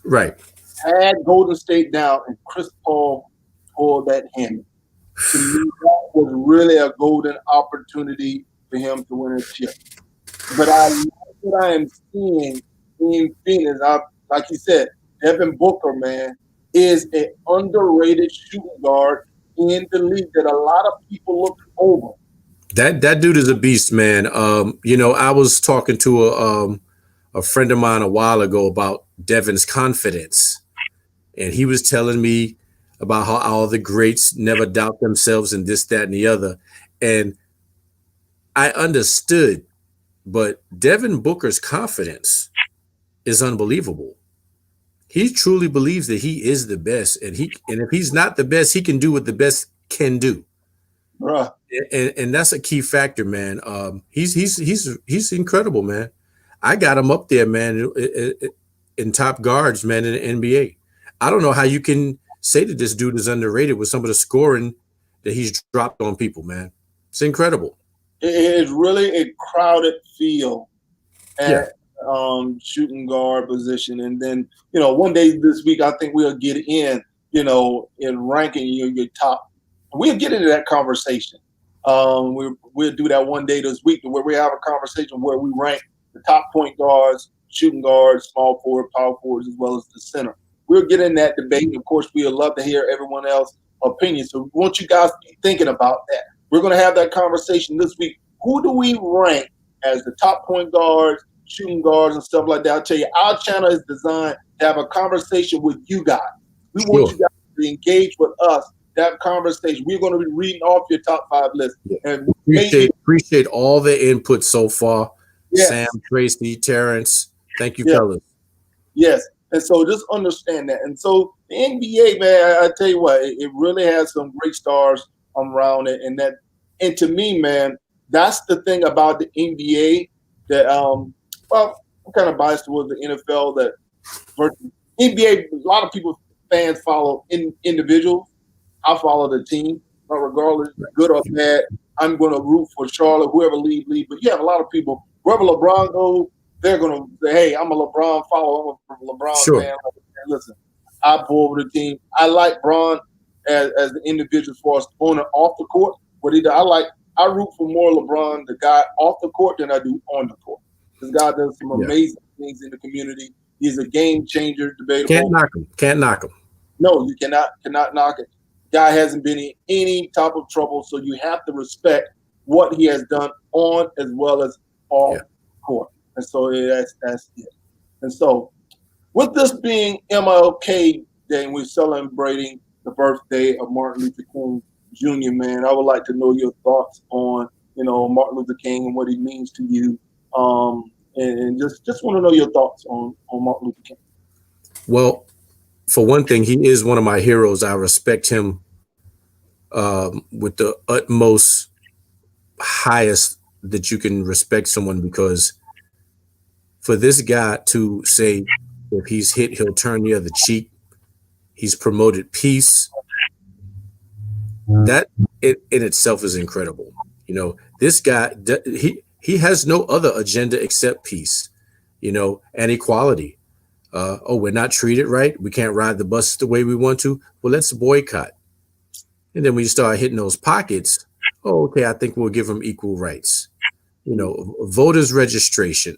Right. had Golden State down, and Chris Paul pulled that hammy. To me, that was really a golden opportunity for him to win a chip. But I like what I am seeing in Phoenix. Like you said, Devin Booker, man, is an underrated shooting guard in the league that a lot of people look over. That dude is a beast, man. You know, I was talking to a friend of mine a while ago about Devin's confidence, and he was telling me about how all the greats never doubt themselves and this, that, and the other. And I understood, but Devin Booker's confidence is unbelievable. He truly believes that he is the best, and if he's not the best, he can do what the best can do. Bruh. And that's a key factor, man. He's incredible, man. I got him up there, man, in top guards, man, in the NBA. I don't know how you can say that this dude is underrated with some of the scoring that he's dropped on people, man. It's incredible. It is really a crowded field Yeah. at shooting guard position. And then, one day this week, I think we'll get in, in ranking your top. We'll get into that conversation. We'll do that one day this week where we have a conversation where we rank the top point guards, shooting guards, small forward, power forwards, as well as the center. We'll get in that debate. And of course, we'd love to hear everyone else's opinion. So we want you guys to be thinking about that. We're going to have that conversation this week. Who do we rank as the top point guards, shooting guards, and stuff like that? I'll tell you, our channel is designed to have a conversation with you guys. We want you guys to engage with us, to have a conversation. We're going to be reading off your top 5 list. And appreciate all the input so far. Yes. Sam, Tracy, Terrence. Thank you, fellas. Yes. And so just understand that. And so the NBA, man, I tell you what, it really has some great stars around it. And to me, man, that's the thing about the NBA that, I'm kind of biased towards the NFL that NBA, a lot of people, fans follow individuals. I follow the team. regardless, good or bad. I'm going to root for Charlotte, whoever leave. But you have a lot of people, wherever LeBron goes, they're going to say, hey, I'm a LeBron follower. I'm a LeBron Sure. fan. And listen, I pull over the team. I like Bron as the individual for us on and off the court. What he does, I root for more LeBron, the guy off the court, than I do on the court. This guy does some Yeah. amazing things in the community. He's a game changer, Can't debatable. knock him. Can't knock him. No, you cannot knock it. Guy hasn't been in any type of trouble, so you have to respect what he has done on as well as off court. And so that's it. And so, with this being MLK Day, and we're celebrating the birthday of Martin Luther King Jr., man, I would like to know your thoughts on Martin Luther King and what he means to you, and just want to know your thoughts on Martin Luther King. Well, for one thing, he is one of my heroes. I respect him with the utmost highest that you can respect someone, because for this guy to say if he's hit, he'll turn the other cheek. He's promoted peace. That in itself is incredible. This guy, he has no other agenda except peace, and equality. We're not treated right. We can't ride the bus the way we want to. Well, let's boycott. And then when you start hitting those pockets, okay, I think we'll give them equal rights. Voters registration.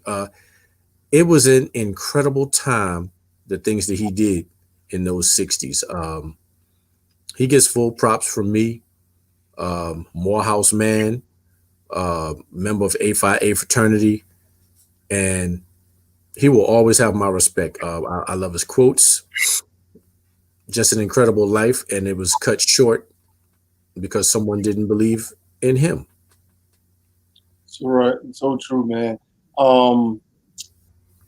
It was an incredible time, the things that he did in those 60s. He gets full props from me. Morehouse man, member of A Phi A fraternity, and he will always have my respect. I love his quotes. Just an incredible life, and it was cut short because someone didn't believe in him. So right, so true, man.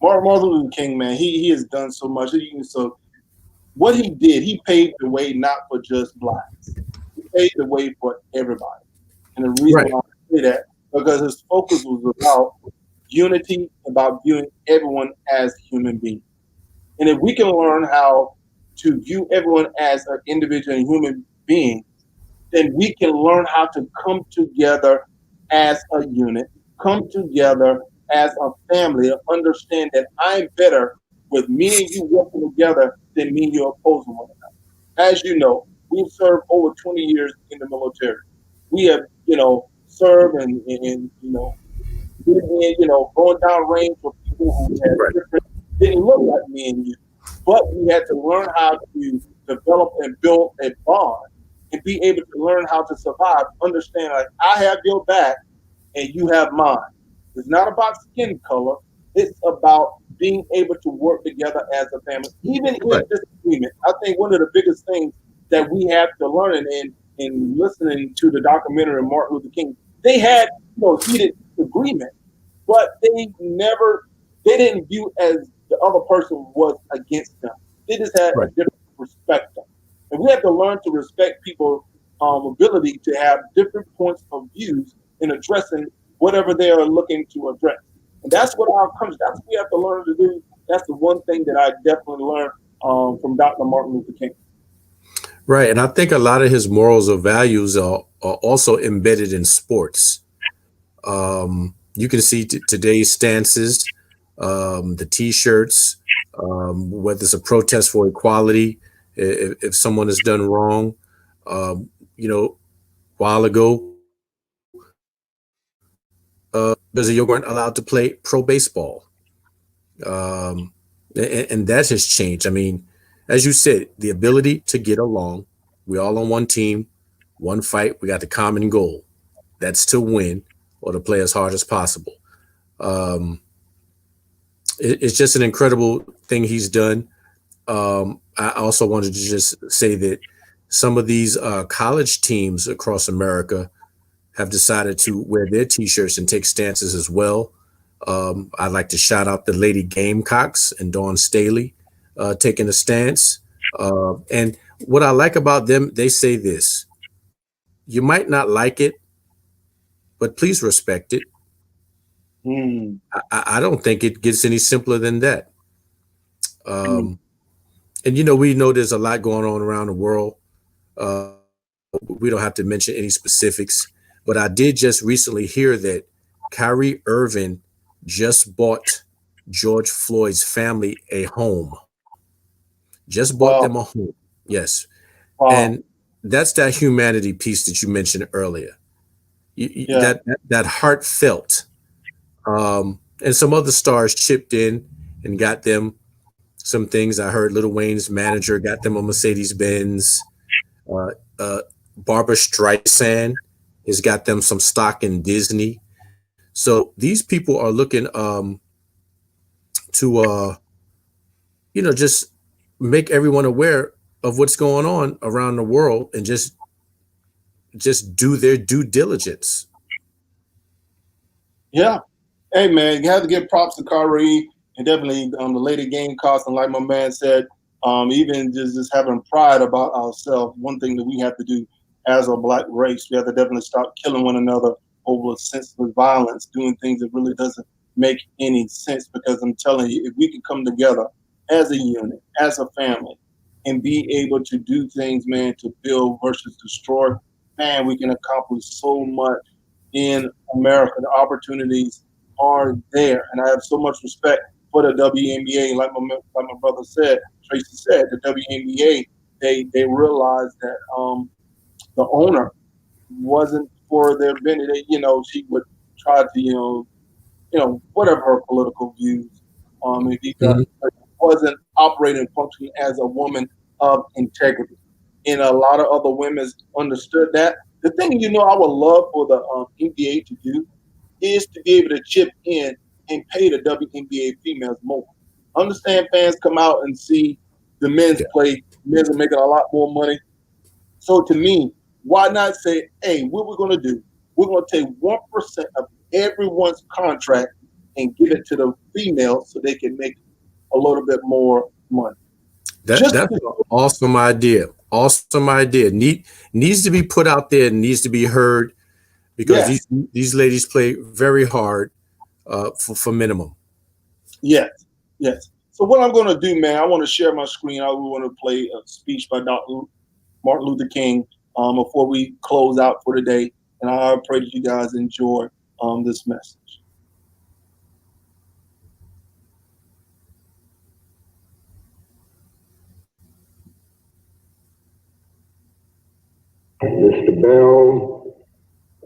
Martin Luther King, man, he has done so much. So what he did, he paved the way not for just blacks. He paved the way for everybody. And the reason why I say that, because his focus was about unity, about viewing everyone as human beings. And if we can learn how to view everyone as an individual and human being, then we can learn how to come together as a unit, come together as a family, and understand that I'm better with me and you working together than me and you opposing one another. As you know, we've served over 20 years in the military. We have, served and going down range with people who didn't look like me and you. But we had to learn how to develop and build a bond and be able to learn how to survive, understand like I have your back and you have mine. It's not about skin color. It's about being able to work together as a family, even in disagreement. I think one of the biggest things that we have to learn in listening to the documentary of Martin Luther King, they had heated agreement, but they didn't view as the other person was against them. They just had a different perspective. And we have to learn to respect people's ability to have different points of views in addressing whatever they are looking to address. And that's what that's what we have to learn to do. That's the one thing that I definitely learned from Dr. Martin Luther King. Right. And I think a lot of his morals or values are also embedded in sports. You can see today's stances, the T-shirts, whether it's a protest for equality, if someone has done wrong. A while ago, because you weren't allowed to play pro baseball. And that has changed. I mean, as you said, the ability to get along. We all on one team, one fight. We got the common goal. That's to win or to play as hard as possible. It's just an incredible thing he's done. I also wanted to just say that some of these college teams across America have decided to wear their T-shirts and take stances as well. I'd like to shout out the Lady Gamecocks and Dawn Staley taking a stance. And what I like about them, they say this: you might not like it, but please respect it. I don't think it gets any simpler than that. And we know there's a lot going on around the world. we don't have to mention any specifics, but I did just recently hear that Kyrie Irving just bought George Floyd's family a home. Just bought them a Wow, home. Yes. wow, And that's that humanity piece that you mentioned earlier. yeah, That heartfelt. And some other stars chipped in and got them some things. I heard Lil Wayne's manager got them a Mercedes Benz. Uh, uh, Barbara Streisand has got them some stock in Disney. So these people are looking to just make everyone aware of what's going on around the world and just do their due diligence. yeah. Hey man, you have to give props to Kyrie and definitely the lady game cost. And like my man said, even just having pride about ourselves. One thing that we have to do as a black race, we have to definitely stop killing one another over senseless violence, doing things that really doesn't make any sense. Because I'm telling you, if we can come together as a unit, as a family, and be able to do things, man, to build versus destroy, man, we can accomplish so much in America. The opportunities are there, and I have so much respect for the WNBA. Like my brother said, Tracy said, the WNBA they realized that the owner wasn't for their benefit. She would try to whatever her political views. If he got Mhm. wasn't operating functioning as a woman of integrity, and a lot of other women understood that. The thing I would love for the NBA to do is to be able to chip in and pay the WNBA females more. Understand fans come out and see the men's Yeah. play. Men's are making a lot more money. So to me, why not say, hey, what we're going to do? We're going to take 1% of everyone's contract and give it to the females so they can make a little bit more money. Just That's an awesome idea. Awesome idea. Needs to be put out there and needs to be heard because yes, these ladies play very hard for minimum. yes, yes. So what I'm going to do, man, I want to share my screen. I want to play a speech by Dr. Martin Luther King before we close out for today. And I pray that you guys enjoy this message. Mr. Bell,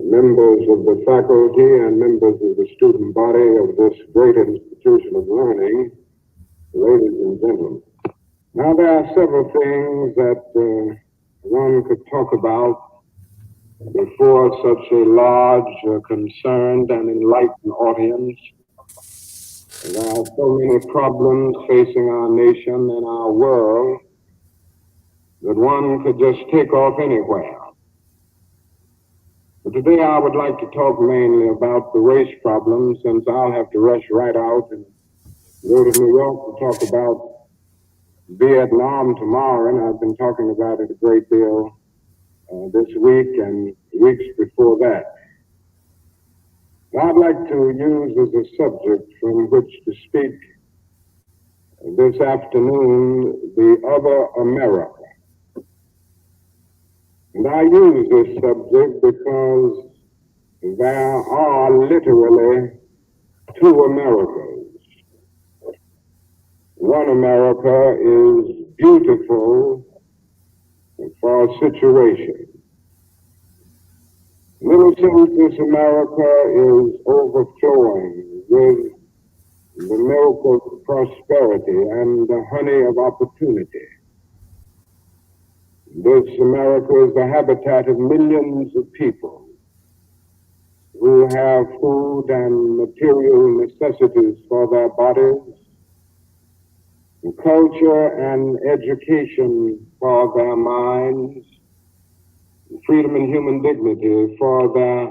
members of the faculty, and members of the student body of this great institution of learning, ladies and gentlemen. Now, there are several things that one could talk about before such a large, concerned, and enlightened audience. There are so many problems facing our nation and our world that one could just take off anywhere. But today I would like to talk mainly about the race problem, since I'll have to rush right out and go to New York to talk about Vietnam tomorrow, and I've been talking about it a great deal this week and weeks before that. I'd like to use as a subject from which to speak this afternoon the other America. And I use this subject because there are literally two Americas. One America is beautiful for a situation. Little since this America is overflowing with the milk of prosperity and the honey of opportunity. This America is the habitat of millions of people who have food and material necessities for their bodies, culture and education for their minds, freedom and human dignity for their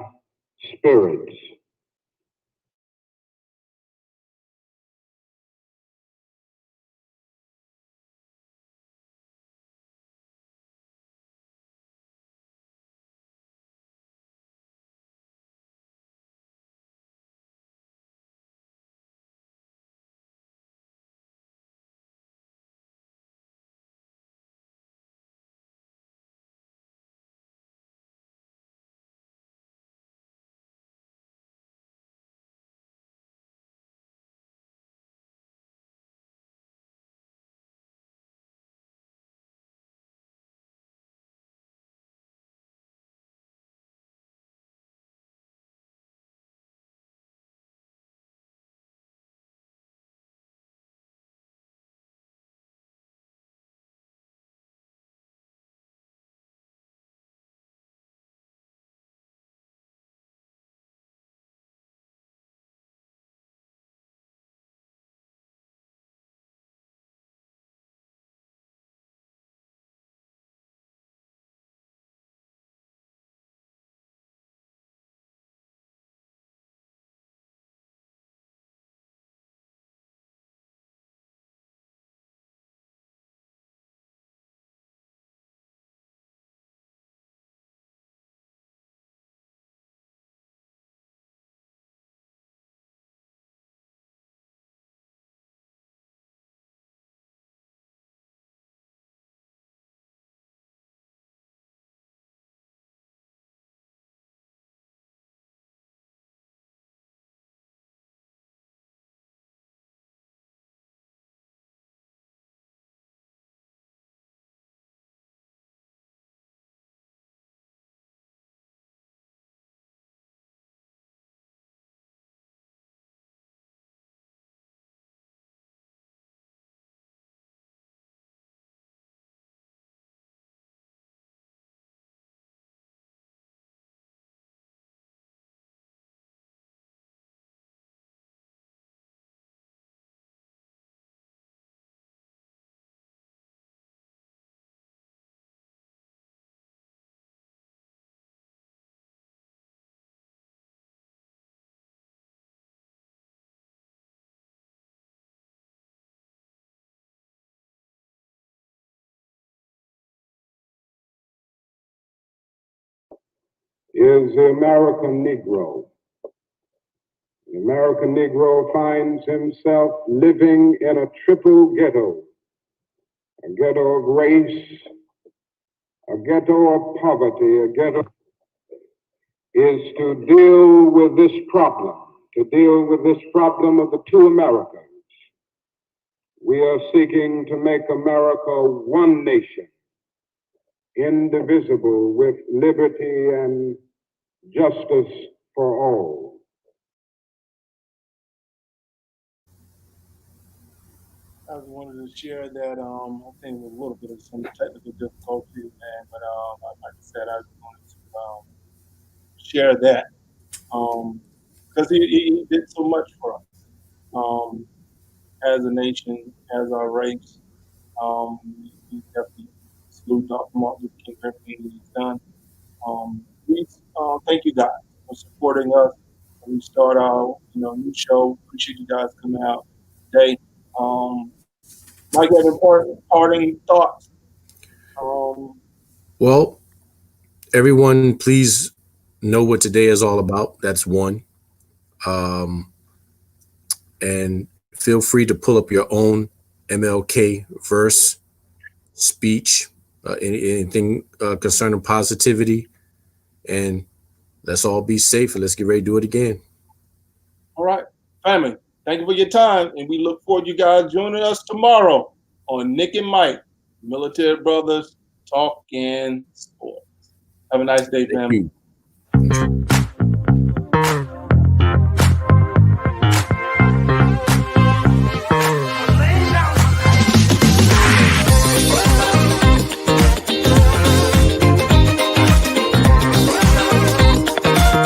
spirits. is the American Negro. The American Negro finds himself living in a triple ghetto, a ghetto of race, a ghetto of poverty, a ghetto is to deal with this problem, of the two Americas. We are seeking to make America one nation, indivisible, with liberty and justice for all. I just wanted to share that. I think with a little bit of some technical difficulties, man. But like I said, I just wanted to share that because he did so much for us as a nation, as our race. We definitely salute Dr. Martin Luther King for everything that he's done. We thank you guys for supporting us. We start our new show. Appreciate you guys coming out today. Mike, have important parting thoughts. Um, Well, everyone, please know what today is all about. That's one. Um, and feel free to pull up your own MLK verse, speech, anything concerning positivity. And let's all be safe and let's get ready to do it again. all right, family. Thank you for your time, and we look forward to you guys joining us tomorrow on Nick and Mike, Military Brothers Talking Sports. Have a nice day, Thank family. you.